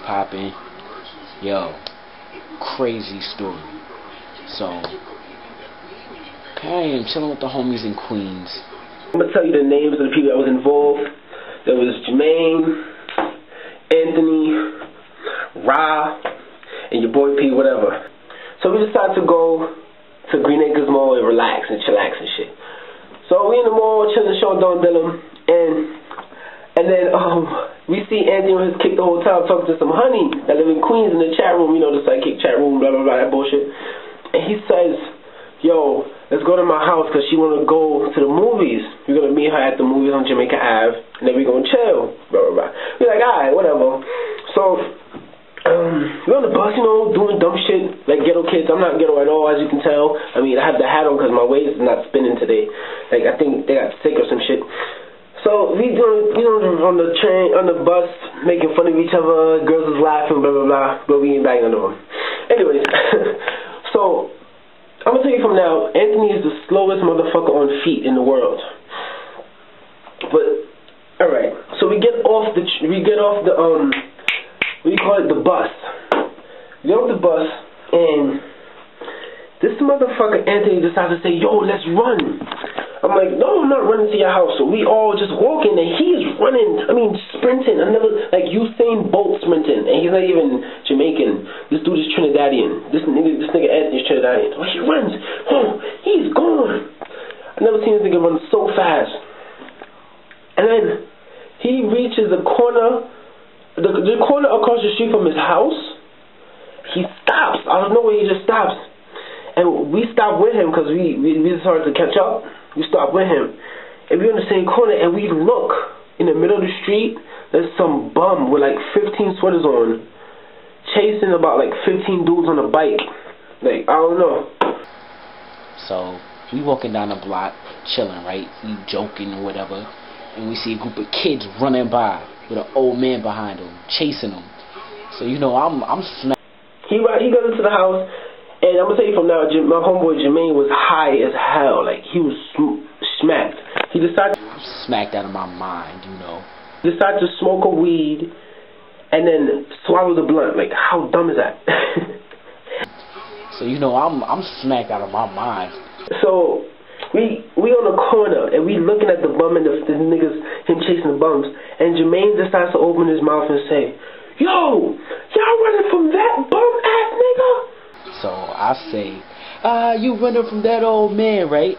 popping. Yo, crazy story. So, I am chilling with the homies in Queens. I'm gonna tell you the names of the people that was involved. There was Jermaine, Anthony, Ra, and your boy P whatever. So we decided to go to Green Acres Mall and relax and chillax and shit. So we in the mall chilling, showing Don Dillon, and then we see Anthony on his kick the whole time talking to some honey that live in Queens in the chat room, you know, the psychic chat room, blah blah blah, that bullshit. And he says, yo, let's go to my house because she want to go to the movies. We're going to meet her at the movies on Jamaica Ave, and then we're going to chill, blah blah blah. We're like, alright, whatever. So we're on the bus, you know, doing dumb shit like ghetto kids. I'm not ghetto at all, as you can tell. I mean, I have the hat on because my waist is not spinning today. Like, I think they got sick or some shit. So we doing, you know, on the train, on the bus, making fun of each other. Girls was laughing, blah blah blah, but we ain't bagging on them. Anyways, so I'm gonna tell you from now, Anthony is the slowest motherfucker on feet in the world. But all right, so we get off the what do you call it, the bus. We get off the bus, and this motherfucker Anthony decides to say, yo, let's run. I'm like, no, I'm not running to your house. So we all just walking, and he's running, I mean, sprinting. Like Usain Bolt sprinting, and he's not even Jamaican. This dude is Trinidadian. This nigga Anthony's Trinidadian. Oh, he runs. Oh, he's gone. I never seen this nigga run so fast. And then he reaches the corner, the corner across the street from his house. He stops. Out of nowhere, he just stops. And we stop with him because we started to catch up. We stop with him. And we're in the same corner, and we look in the middle of the street. There's some bum with like 15 sweaters on, chasing about like 15 dudes on a bike. Like, I don't know. So we walking down the block, chilling, right? We joking or whatever, and we see a group of kids running by with an old man behind them, chasing them. So you know, I'm smacked. He goes into the house. And I'm going to tell you from now, my homeboy Jermaine was high as hell. Like, he was smacked. He decided... smacked out of my mind, you know. He decided to smoke a weed and then swallow the blunt. Like, how dumb is that? So, you know, I'm smacked out of my mind. So, we on the corner, and we looking at the bum and the niggas, him chasing the bums. And Jermaine decides to open his mouth and say, yo, y'all running from that bum-ass nigga? So I say, you running from that old man, right?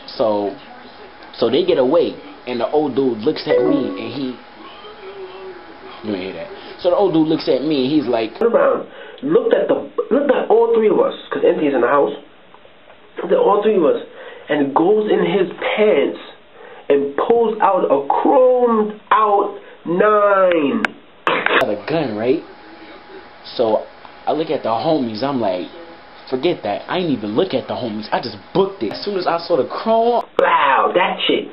So they get away, and the old dude looks at me, and you ain't hear that. So the old dude looks at me, and he's like, turn around, looked at all three of us, because Anthony's in the house. Looked at all three of us, and goes in his pants and pulls out a chromed out 9. Got a gun, right? So I look at the homies, I'm like, forget that. I ain't even look at the homies. I just booked it. As soon as I saw the chrome, wow, that shit.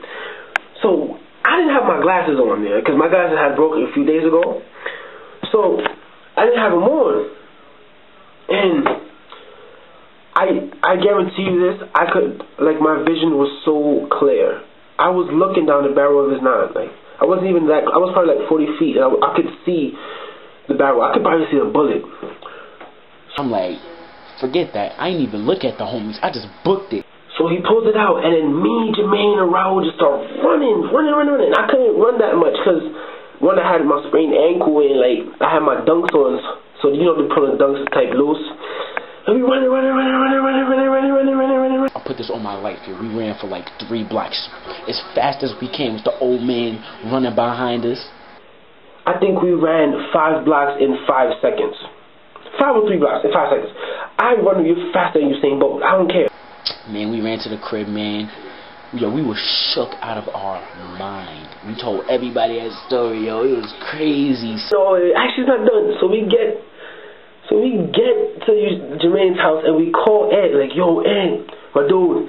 So I didn't have my glasses on there because my glasses had broken a few days ago. So I didn't have them on, and I guarantee you this. I could, like, my vision was so clear. I was looking down the barrel of his 9. Like, I wasn't even that. I was probably like 40 feet, and I could see the barrel. I could probably see a bullet. I'm like, forget that. I ain't even look at the homies. I just booked it. So he pulls it out, and then me, Jermaine, and Raul just start running. I couldn't run that much because, one, I had my sprained ankle, and like I had my dunks on, so you know they put the dunks type loose. And we running. I put this on my life here. We ran for like 3 blocks as fast as we can with the old man running behind us. I think we ran 5 blocks in 5 seconds. 5 or 3 blocks in 5 seconds. I run you faster than Usain Bolt. I don't care. Man, we ran to the crib, man. Yo, we were shook out of our mind. We told everybody that story, yo. It was crazy. So actually, it's not done. So we get to Jermaine's house, and we call Ed. Like, yo, Ed, my dude,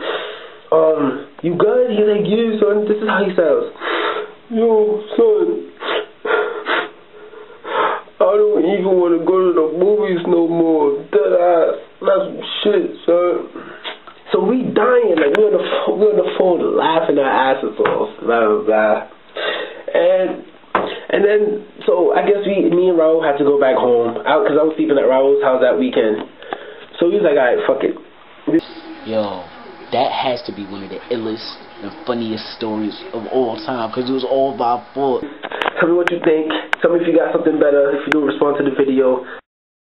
you good? He's like, yeah, son. This is how he sounds. Yo, son, I don't even want to go to the movies no more. That's some shit, son. So we dying, like we're on the phone laughing our asses off, blah blah blah. And then so So I guess me and Raul had to go back home because I was sleeping at Raul's house that weekend. So he was like, alright, fuck it. Yo, that has to be one of the illest and funniest stories of all time, because it was all by fault. Tell me what you think. Tell me if you got something better. If you don't respond to the video.